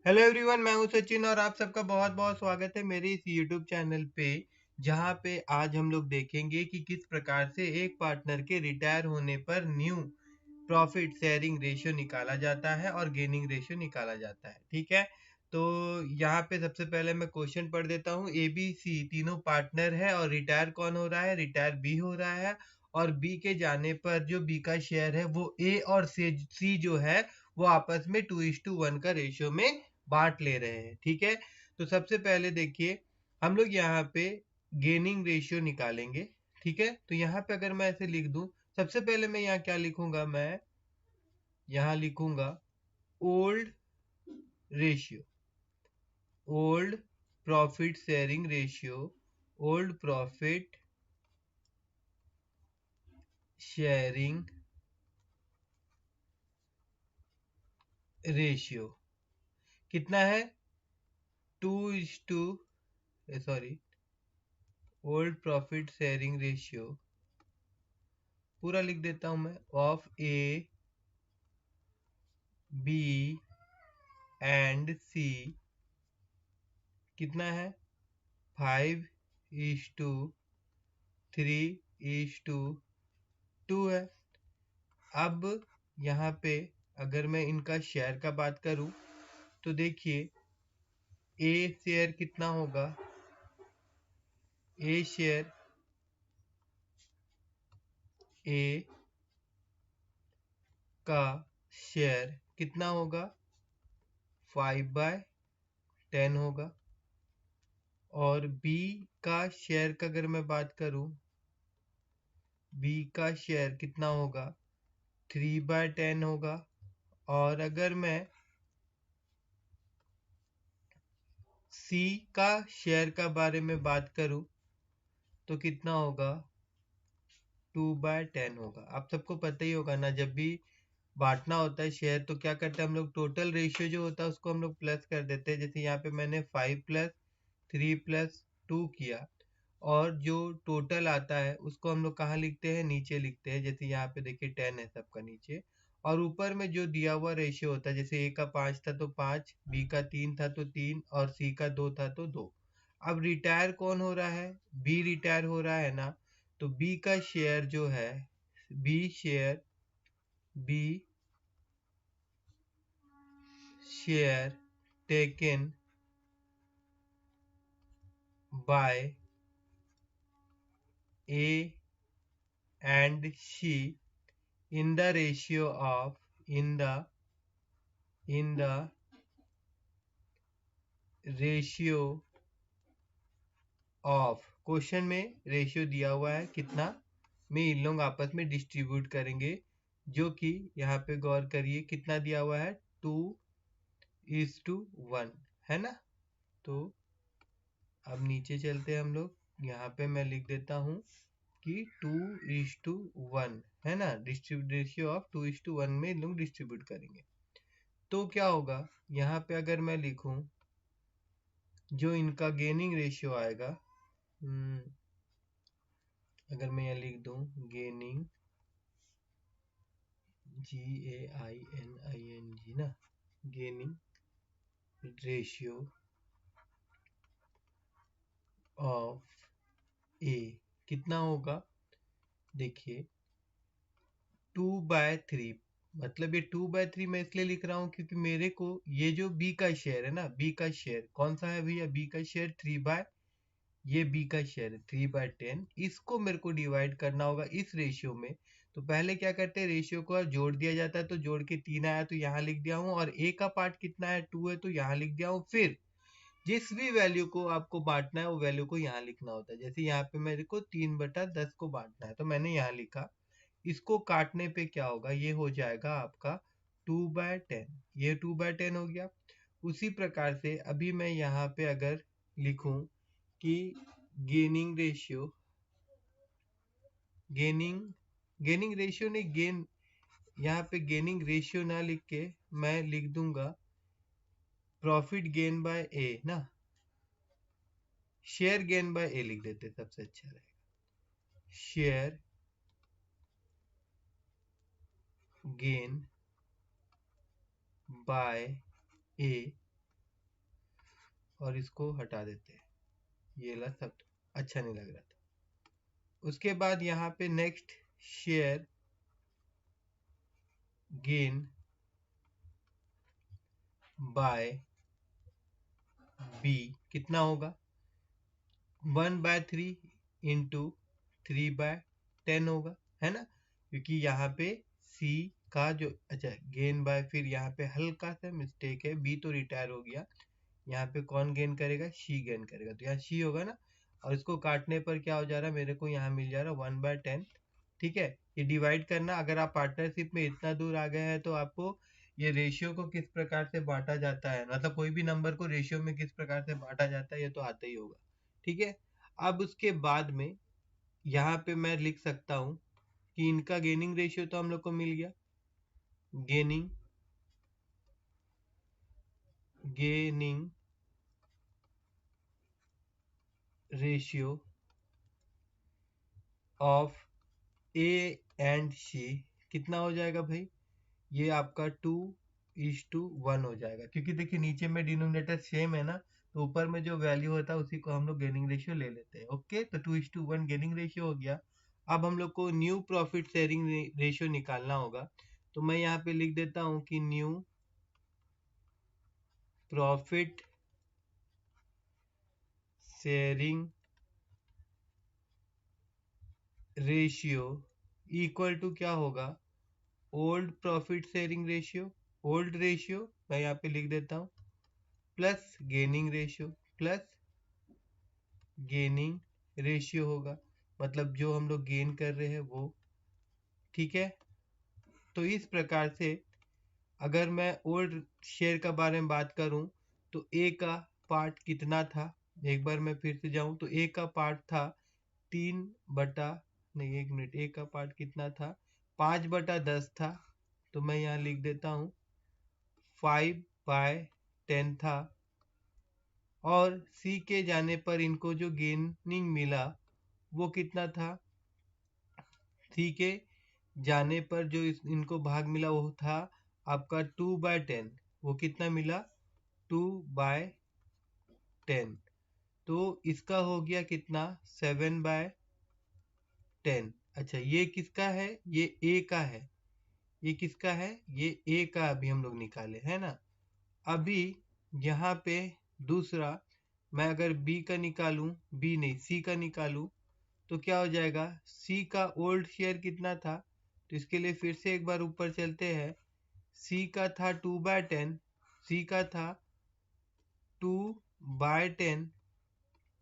Hello everyone, मैं हूं सचिन और आप सबका बहुत बहुत स्वागत है मेरे इस यूट्यूब चैनल पे। जहां पे आज हम लोग देखेंगे कि किस प्रकार से एक पार्टनर के रिटायर होने पर न्यू प्रॉफिट शेयरिंग रेशियो निकाला जाता है और गेनिंग रेशियो निकाला जाता है। ठीक है, तो यहाँ पे सबसे पहले मैं क्वेश्चन पढ़ देता हूँ। ए बी सी तीनों पार्टनर है और रिटायर कौन हो रहा है? रिटायर बी हो रहा है। और बी के जाने पर जो बी का शेयर है वो ए और सी जो है वो आपस में 2:1 का रेशियो में बांट ले रहे हैं। ठीक है, तो सबसे पहले देखिए हम लोग यहाँ पे गेनिंग रेशियो निकालेंगे। ठीक है, तो यहाँ पे अगर मैं ऐसे लिख दूं, सबसे पहले मैं यहाँ क्या लिखूंगा? मैं यहाँ लिखूंगा old ratio, old profit sharing ratio, old profit sharing ratio कितना है? 2:, sorry, old profit sharing ratio पूरा लिख देता हूं मैं, of A B and C कितना है? 5:3:2 है। अब यहाँ पे अगर मैं इनका शेयर का बात करूं तो देखिए ए शेयर कितना होगा? ए शेयर, ए का शेयर कितना होगा? 5/10 होगा। और बी का शेयर का अगर मैं बात करूं, बी का शेयर कितना होगा? 3/10 होगा। और अगर मैं सी का शेयर का बारे में बात करूं तो कितना होगा? 2/10 होगा। आप सबको पता ही होगा ना, जब भी बांटना होता है शेयर तो क्या करते हैं हम लोग? टोटल रेशियो जो होता है उसको हम लोग प्लस कर देते हैं। जैसे यहाँ पे मैंने 5+3+2 किया, और जो टोटल आता है उसको हम लोग कहाँ लिखते हैं? नीचे लिखते हैं। जैसे यहाँ पे देखिए 10 है सबका नीचे, और ऊपर में जो दिया हुआ रेशियो होता है, जैसे ए का 5 था तो 5, बी का 3 था तो 3, और सी का 2 था तो 2। अब रिटायर कौन हो रहा है? बी रिटायर हो रहा है ना, तो बी का शेयर जो है, B share, B share taken by A and C in the ratio of, in the ratio of, question में रेशियो दिया हुआ है कितना, में इन लोग आपस में डिस्ट्रीब्यूट करेंगे, जो कि यहाँ पे गौर करिए कितना दिया हुआ है? 2:1 है ना। तो अब नीचे चलते हैं हम लोग, यहाँ पे मैं लिख देता हूँ कि 2:1 है ना, रेशियो ऑफ 2:1 में इन लोग डिस्ट्रीब्यूट करेंगे। तो क्या होगा यहाँ पे अगर मैं लिखूं, जो इनका गेनिंग रेशियो आएगा, अगर मैं यहाँ लिख दूं गेनिंग, GAINING ना, गेनिंग रेशियो ऑफ ए कितना होगा? देखिए 2/3, मतलब ये 2/3 मैं इसलिए लिख रहा हूँ क्योंकि मेरे को ये जो बी का शेयर है ना, बी का शेयर कौन सा है भैया? बी का शेयर 3, ये बी का शेयर है 3/10, इसको मेरे को डिवाइड करना होगा इस रेशियो में। तो पहले क्या करते हैं, रेशियो को जोड़ दिया जाता है, तो जोड़ के 3 आया तो यहाँ लिख दिया हूँ, और ए का पार्ट कितना है? 2 है तो यहाँ लिख दिया हूँ। फिर जिस भी वैल्यू को आपको बांटना है वो वैल्यू को यहाँ लिखना होता है। जैसे यहाँ पे मेरे को 3/10 को बांटना है तो मैंने यहाँ लिखा। इसको काटने पे क्या होगा? ये हो जाएगा आपका 2/10, ये 2/10 हो गया। उसी प्रकार से अभी मैं यहाँ पे अगर लिखूं कि गेनिंग रेशियो, गेनिंग रेशियो ने गेन, यहाँ पे गेनिंग रेशियो ना लिख के मैं लिख दूंगा प्रॉफिट गेन बाय ए ना, शेयर गेन बाय ए लिख देते सबसे अच्छा रहेगा। शेयर गेन बाय ए और इसको हटा देते हैं, ये ला सब अच्छा नहीं लग रहा था। उसके बाद यहाँ पे next share gain by B कितना होगा, 1/3 इंटू 3/10 होगा, है ना, क्योंकि यहाँ पे सी का जो अच्छा गेन बाय, फिर यहाँ पे हल्का सा मिस्टेक है, बी तो रिटायर हो गया, यहाँ पे कौन गेन करेगा, शी गेन करेगा, तो यहाँ शी होगा ना, और इसको काटने पर क्या हो जा रहा है, मेरे को यहाँ मिल जा रहा है 1/10। ठीक है, ये डिवाइड करना, अगर आप पार्टनरशिप में इतना दूर आ गए हैं तो आपको ये रेशियो को किस प्रकार से बांटा जाता है, मतलब कोई भी नंबर को रेशियो में किस प्रकार से बांटा जाता है ये तो आता ही होगा। ठीक है, अब उसके बाद में यहाँ पे मैं लिख सकता हूँ कि इनका गेनिंग रेशियो तो हम लोग को मिल गया, gaining gaining ratio of A and C कितना हो जाएगा भाई, ये आपका 2:1 हो जाएगा, क्योंकि देखिए नीचे में डिनोमिनेटर सेम है ना, तो ऊपर में जो वैल्यू होता है उसी को हम लोग गेनिंग रेशियो ले लेते हैं। ओके, तो 2:1 गेनिंग रेशियो हो गया। अब हम लोग को न्यू प्रॉफिट शेयरिंग रेशियो निकालना होगा, तो मैं यहाँ पे लिख देता हूँ कि new profit sharing ratio equal to क्या होगा, old profit sharing ratio, old ratio मैं यहाँ पे लिख देता हूँ, plus gaining ratio, plus gaining ratio होगा, मतलब जो हम लोग गेन कर रहे हैं वो। ठीक है, तो इस प्रकार से अगर मैं ओल्ड शेयर का बारे में बात करूं तो ए का पार्ट कितना था, एक बार मैं फिर से जाऊं तो ए का पार्ट था 3 बटा, नहीं एक मिनट, ए का पार्ट कितना था, 5/10 था, तो मैं यहाँ लिख देता हूँ 5/10 था, और सी के जाने पर इनको जो गेनिंग मिला वो कितना था, सी के जाने पर जो इनको भाग मिला वो था आपका 2/10, वो कितना मिला 2/10, तो इसका हो गया कितना 7/10। अच्छा ये किसका है, ये ए का है, ये किसका है, ये ए का अभी हम लोग निकाले है ना। अभी यहाँ पे दूसरा मैं अगर बी का निकालूं, बी नहीं सी का निकालूं, तो क्या हो जाएगा, सी का ओल्ड शेयर कितना था, तो इसके लिए फिर से एक बार ऊपर चलते हैं, सी का था 2/10, सी का था 2/10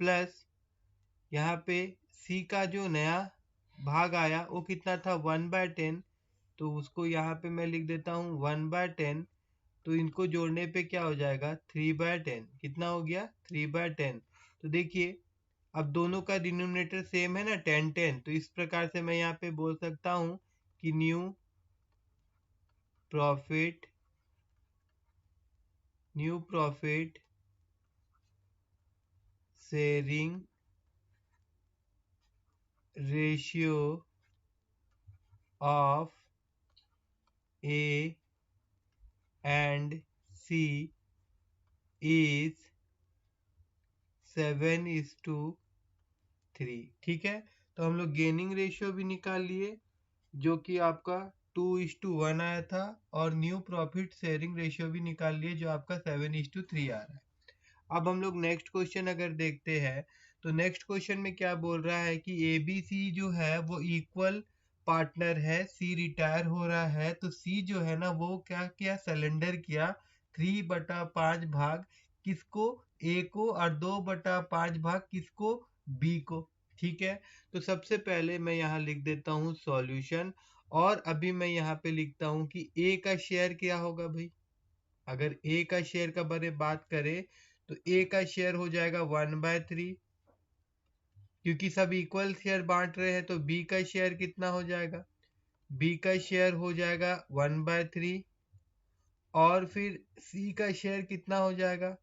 प्लस यहाँ पे सी का जो नया भाग आया वो कितना था 1/10, तो उसको यहाँ पे मैं लिख देता हूँ 1/10, तो इनको जोड़ने पे क्या हो जाएगा 3/10, कितना हो गया 3/10। तो देखिए अब दोनों का डिनोमिनेटर सेम है ना 10-10, तो इस प्रकार से मैं यहाँ पे बोल सकता हूँ कि new profit sharing ratio of A and C is 7:3। ठीक है, तो हम लोग गेनिंग रेशियो भी निकाल लिए जो कि आपका 2:1 आया था, और न्यू प्रॉफिट शेयरिंग रेशियो भी निकाल लिए जो आपका 7:3 आ रहा है। अब हम लोग नेक्स्ट क्वेश्चन अगर देखते हैं, तो नेक्स्ट क्वेश्चन में क्या बोल रहा है कि ए बी सी जो है वो इक्वल पार्टनर है, सी रिटायर हो रहा है, तो सी जो है ना वो क्या किया, सरेंडर किया 3/5 भाग किसको, ए को, और 2/5 भाग किसको, बी को। ठीक है, तो सबसे पहले मैं यहाँ लिख देता हूँ सॉल्यूशन, और अभी मैं यहाँ पे लिखता हूँ कि ए का शेयर क्या होगा भाई, अगर ए का शेयर का बारे में बात करें तो ए का शेयर हो जाएगा 1/3, क्योंकि सब इक्वल शेयर बांट रहे हैं, तो बी का शेयर कितना हो जाएगा, बी का शेयर हो जाएगा 1/3, और फिर सी का शेयर कितना हो जाएगा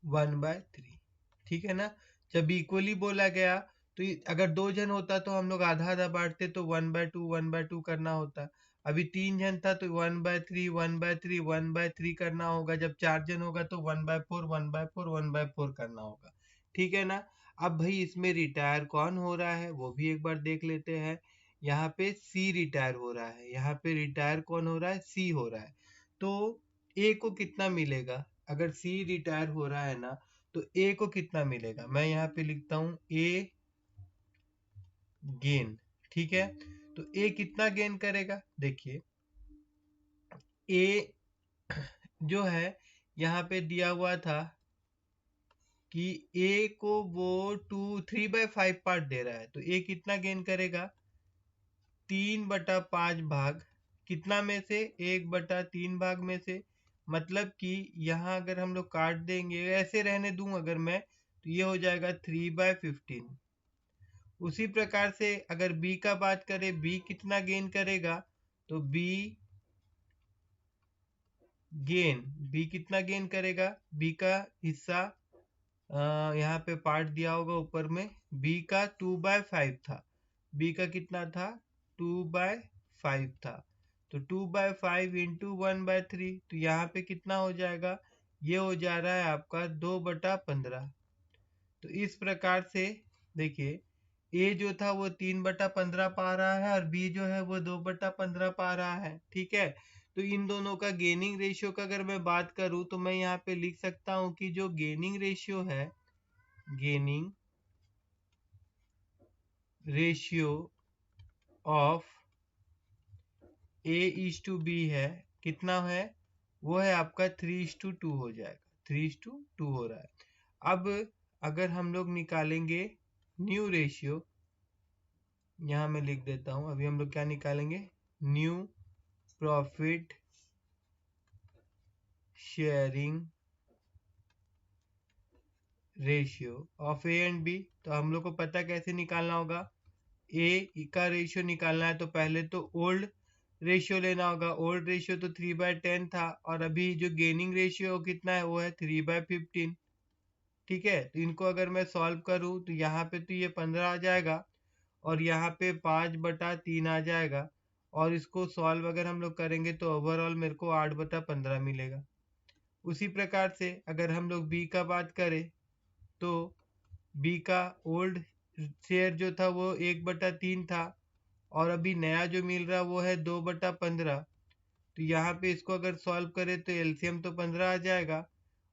1/3। ठीक है ना, जब इक्वली बोला गया तो अगर 2 जन होता तो हम लोग आधा आधा बांटते, तो 1/2 1/2 करना होता, अभी 3 जन था तो 1/3 1/3 1/3 करना होगा, जब 4 जन होगा तो 1/4 1/4 1/4 करना होगा। ठीक है ना। अब भाई इसमें रिटायर कौन हो रहा है वो भी एक बार देख लेते हैं। यहाँ पे सी रिटायर हो रहा है, यहाँ पे रिटायर कौन हो रहा है, सी हो रहा है। तो ए को कितना मिलेगा, अगर सी रिटायर हो रहा है ना तो ए को कितना मिलेगा, मैं यहाँ पे लिखता हूँ ए गेन। ठीक है, तो ए कितना गेन करेगा, देखिए ए जो है यहाँ पे दिया हुआ था कि ए को वो 3/5 पार्ट दे रहा है, तो ए कितना गेन करेगा, 3/5 भाग कितना में से, 1/3 भाग में से। मतलब कि यहाँ अगर हम लोग काट देंगे, ऐसे रहने दूं अगर मैं, तो ये हो जाएगा 3/15। उसी प्रकार से अगर बी का बात करें, बी कितना गेन करेगा, तो बी कितना गेन करेगा, बी का हिस्सा यहाँ पे पार्ट दिया होगा ऊपर में, बी का 2/5 था, बी का कितना था, 2/5 था, तो 2/5 इंटू 1/3, तो यहाँ पे कितना हो जाएगा, ये हो जा रहा है आपका 2/15। तो इस प्रकार से देखिए ए जो था वो 3/15 पा रहा है और बी जो है वो 2/15 पा रहा है। ठीक है, तो इन दोनों का गेनिंग रेशियो का अगर मैं बात करूं तो मैं यहाँ पे लिख सकता हूं कि जो गेनिंग रेशियो है, gaining ratio of A is to be है, कितना है, वो है आपका 3:2 हो जाएगा, 3:2 हो रहा है। अब अगर हम लोग निकालेंगे न्यू रेशियो, यहाँ मैं लिख देता हूँ, अभी हम लोग क्या निकालेंगे, new profit sharing ratio of A and B. तो हम लोग को पता कैसे निकालना होगा, ए का रेशियो निकालना है तो पहले तो ओल्ड रेशियो लेना होगा, ओल्ड रेशियो तो 3/10 था, और अभी जो गेनिंग रेशियो कितना है वो है 3/15। ठीक है, तो इनको अगर मैं सॉल्व करूं तो यहाँ पे तो ये 15 आ जाएगा और यहाँ पे 5/3 आ जाएगा, और इसको सॉल्व अगर हम लोग करेंगे तो ओवरऑल मेरे को 8/15 मिलेगा। उसी प्रकार से अगर हम लोग बी का बात करें तो बी का ओल्ड शेयर जो था वो 1/3 था, और अभी नया जो मिल रहा वो है 2/15। तो यहाँ पे इसको अगर सॉल्व करें तो एलसीएम तो 15 आ जाएगा,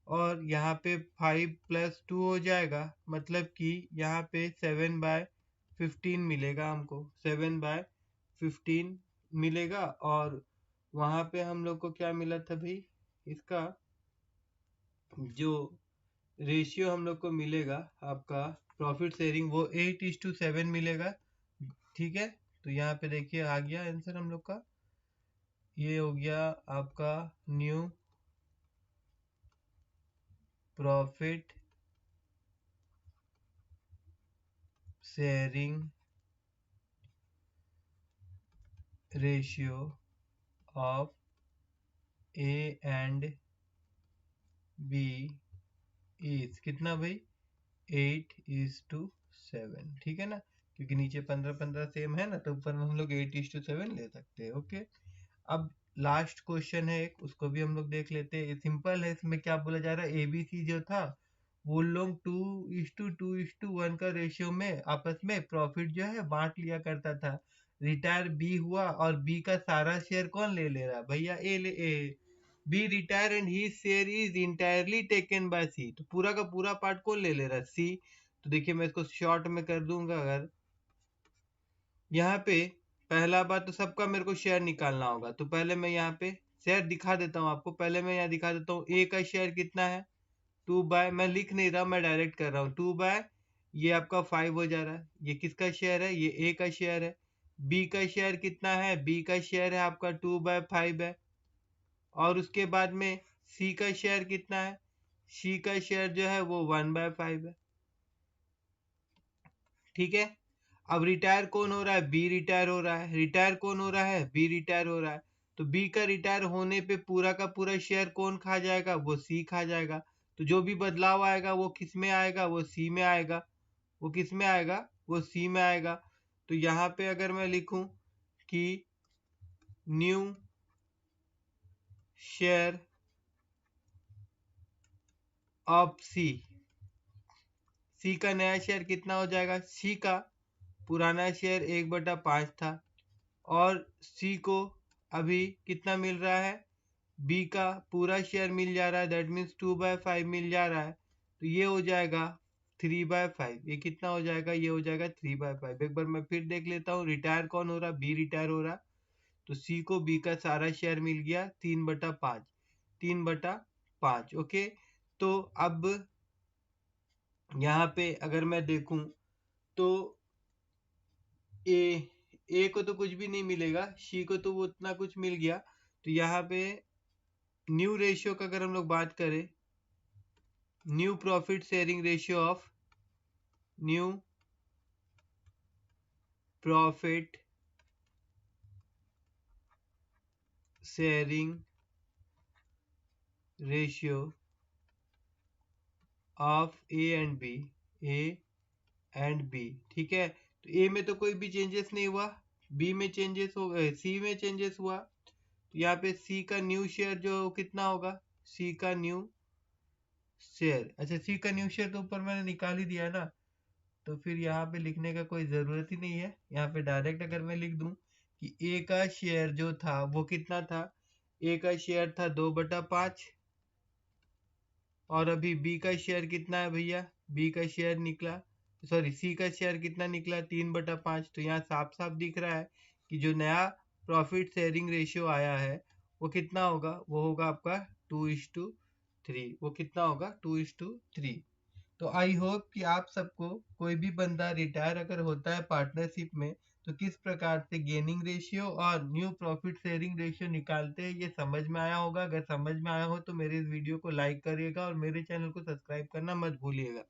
और यहाँ पे 5 + 2 हो जाएगा, मतलब कि यहाँ पे 7/15 मिलेगा हमको, 7/15 मिलेगा। और वहाँ पे हम लोग को क्या मिला था भाई, इसका जो रेशियो हम लोग को मिलेगा आपका प्रॉफिट शेयरिंग, वो 8:7 मिलेगा। ठीक है, तो यहाँ पे देखिए आ गया आंसर हम लोग का, ये हो गया आपका new profit sharing ratio of A and B is कितना भाई, 8:7। ठीक है ना, क्योंकि नीचे 15-15 सेम है ना, तो ऊपर में हम लोग 8:7 ले सकते हैं। ओके, अब लास्ट क्वेश्चन है एक, उसको भी हम लोग देख लेते हैं। सिंपल है, इसमें क्या बोला जा रहा है, एबीसी जो था वो लोग 2:2:1 का रेशियो में आपस में प्रॉफिट जो है बांट लिया करता था। रिटायर बी हुआ और बी का सारा शेयर कौन ले ले रहा है भैया, A B retire and his share is entirely taken by C, तो पूरा का पूरा पार्ट कौन ले ले रहा है, सी। तो देखिए मैं इसको शॉर्ट में कर दूंगा, अगर यहाँ पे पहला बात तो सबका मेरे को शेयर निकालना होगा, तो पहले मैं यहाँ पे शेयर दिखा देता हूँ आपको, पहले मैं यहाँ दिखा देता हूँ ए का शेयर कितना है, 2/, मैं लिख नहीं रहा, मैं डायरेक्ट कर रहा हूँ, 2/, ये आपका 5 हो जा रहा है, ये किसका शेयर है, ये ए का शेयर है। बी का शेयर कितना है, बी का शेयर है आपका 2/5 है, और उसके बाद में सी का शेयर कितना है, सी का शेयर जो है वो 1/5 है। ठीक है, अब रिटायर कौन हो रहा है, बी रिटायर हो रहा है, रिटायर कौन हो रहा है, बी रिटायर हो रहा है, तो बी का रिटायर होने पे पूरा का पूरा शेयर कौन खा जाएगा, वो सी खा जाएगा। तो जो भी बदलाव आएगा वो किस में आएगा, वो सी में आएगा, वो किस में आएगा, वो सी में आएगा। तो यहाँ पे अगर मैं लिखूं कि न्यू शेयर ऑफ सी का नया शेयर कितना हो जाएगा? सी का पुराना शेयर 1/5 था और सी को अभी कितना मिल रहा है? बी का पूरा शेयर मिल जा रहा है, दैट मीन्स 2/5 मिल जा रहा है, तो ये हो जाएगा 3/5। ये कितना हो जाएगा? ये हो जाएगा 3/5। एक बार मैं फिर देख लेता हूँ, रिटायर कौन हो रहा? बी रिटायर हो रहा, तो सी को बी का सारा शेयर मिल गया 3/5, 3/5। ओके, तो अब यहाँ पे अगर मैं देखूं तो ए को तो कुछ भी नहीं मिलेगा, सी को तो वो उतना कुछ मिल गया। तो यहाँ पे न्यू रेशियो का अगर हम लोग बात करें, new profit sharing ratio of new profit sharing ratio of A and B, ठीक है। तो ए में तो कोई भी चेंजेस नहीं हुआ, बी में चेंजेस हो गए, सी में चेंजेस हुआ, तो यहाँ पे सी का न्यू शेयर जो कितना होगा? सी का न्यू शेयर, अच्छा सी का न्यू शेयर तो ऊपर मैंने निकाल ही दिया ना, तो फिर यहाँ पे लिखने का कोई ज़रूरत ही नहीं है। यहाँ पे डायरेक्ट अगर मैं लिख दूँ कि ए का शेयर जो था वो कितना था? ए का शेयर था 2/5, और अभी बी का शेयर कितना है भैया? बी का शेयर निकला, सॉरी सी का शेयर कितना निकला? 3/5। तो यहाँ साफ साफ दिख रहा है कि जो नया प्रॉफिट शेयरिंग रेशियो आया है वो कितना होगा? वो होगा आपका 2:3। वो कितना होगा? 2:3। तो आई होप कि आप सबको, कोई भी बंदा रिटायर अगर होता है पार्टनरशिप में, तो किस प्रकार से गेनिंग रेशियो और न्यू प्रॉफिट शेयरिंग रेशियो निकालते हैं ये समझ में आया होगा। अगर समझ में आया हो तो मेरे इस वीडियो को लाइक करिएगा और मेरे चैनल को सब्सक्राइब करना मत भूलिएगा।